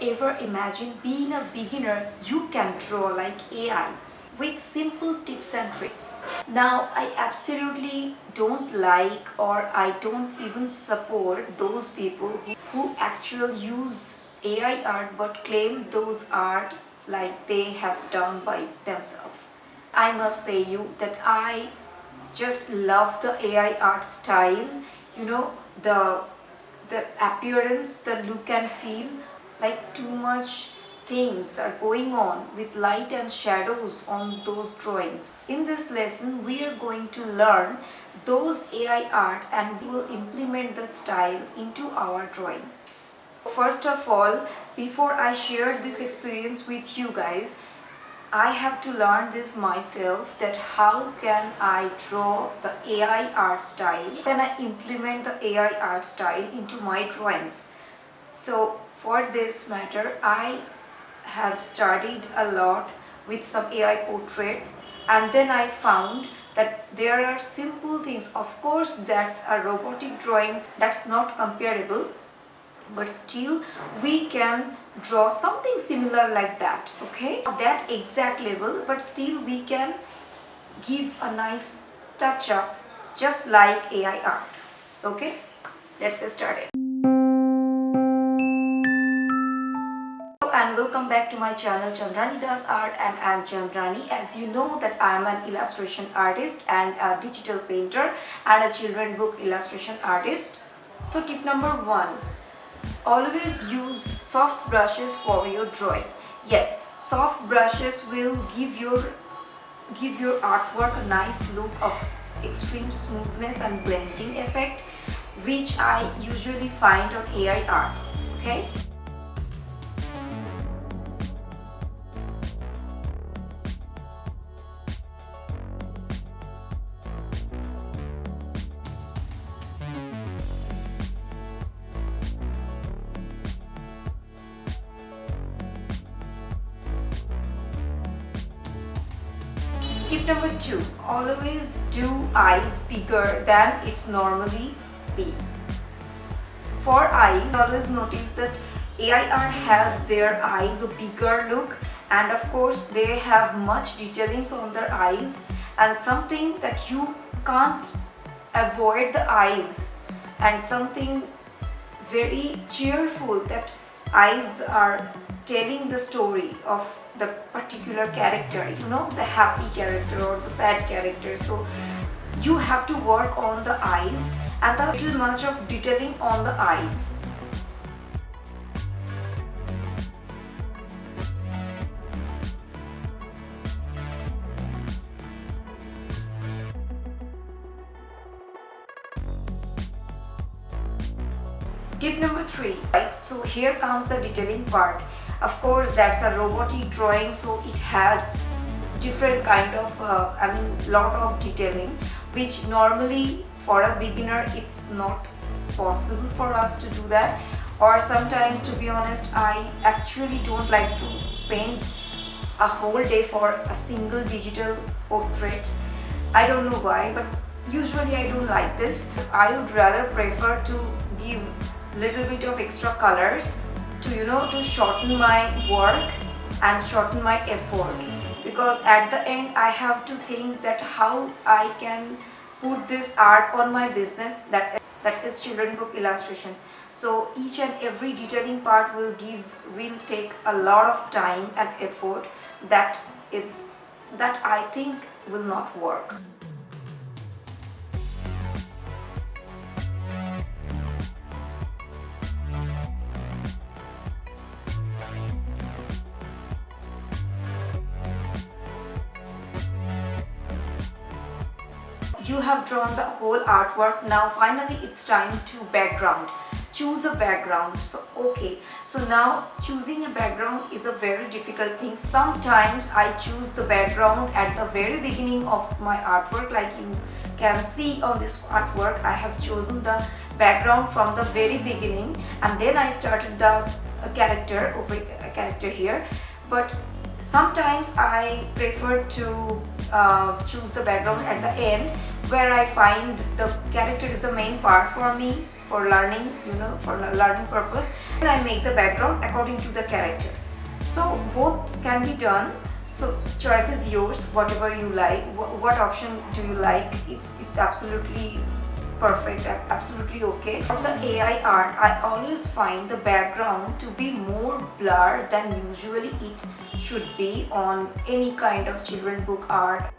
ever imagined being a beginner you can draw like AI with simple tips and tricks? Now, I absolutely don't like or I don't even support those people who actually use AI art but claim those art like they have done by themselves. I must say you that I just love the AI art style, you know, the appearance, the look and feel, like too much things are going on with light and shadows on those drawings. In this lesson, we are going to learn those AI art and we will implement that style into our drawing. First of all, before I share this experience with you guys, I have to learn this myself, that how can I draw the AI art style, can I implement the AI art style into my drawings. So for this matter, I have studied a lot with some AI portraits, and then I found that there are simple things. Of course, that's a robotic drawing, that's not comparable, but still we can draw something similar like that, okay, not that exact level, but still we can give a nice touch up just like AI art. Okay, let's get started. And welcome back to my channel Chandrani does art, and I'm Chandrani. As you know that I'm an illustration artist and a digital painter and a children book illustration artist. So tip number 1, always use soft brushes for your drawing. Yes, soft brushes will give your artwork a nice look of extreme smoothness and blending effect, which I usually find on AI arts. Okay. Tip number 2, always do eyes bigger than it's normally be. For eyes, always notice that AI art has their eyes a bigger look, and of course they have much detailings on their eyes, and something that you can't avoid the eyes, and something very cheerful, that eyes are telling the story of the particular character, you know, the happy character or the sad character. So you have to work on the eyes and the little much of detailing on the eyes. Tip number 3, right? So here comes the detailing part. Of course, that's a robotic drawing, so it has different kind of, lot of detailing, which normally for a beginner it's not possible for us to do that. Or sometimes, to be honest, I actually don't like to spend a whole day for a single digital portrait. I don't know why, but usually I don't like this. I would rather prefer to give little bit of extra colors to, you know, to shorten my work and shorten my effort, because at the end I have to think that how I can put this art on my business, that is children book illustration. So each and every detailing part will take a lot of time and effort that I think will not work. You have drawn the whole artwork. Now finally it's time to background. Choose a background. So now choosing a background is a very difficult thing. Sometimes I choose the background at the very beginning of my artwork. Like you can see on this artwork, I have chosen the background from the very beginning, and then I started the character here. But sometimes I prefer to choose the background at the end, where I find the character is the main part for me for learning, for learning purpose, and I make the background according to the character. So both can be done. So choice is yours, whatever you like. What option do you like? It's absolutely perfect, absolutely okay. For the AI art, I always find the background to be more blurred than usually it should be on any kind of children book art.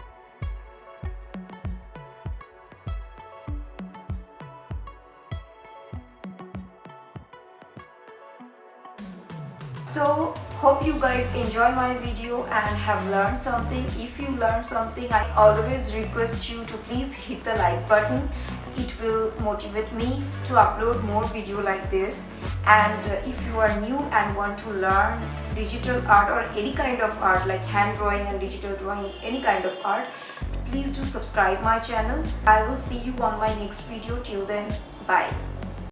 So hope you guys enjoy my video and have learned something. If you learned something, I always request you to please hit the like button. It will motivate me to upload more video like this. And if you are new and want to learn digital art or any kind of art like hand drawing and digital drawing, any kind of art, please do subscribe my channel. I will see you on my next video. Till then, bye.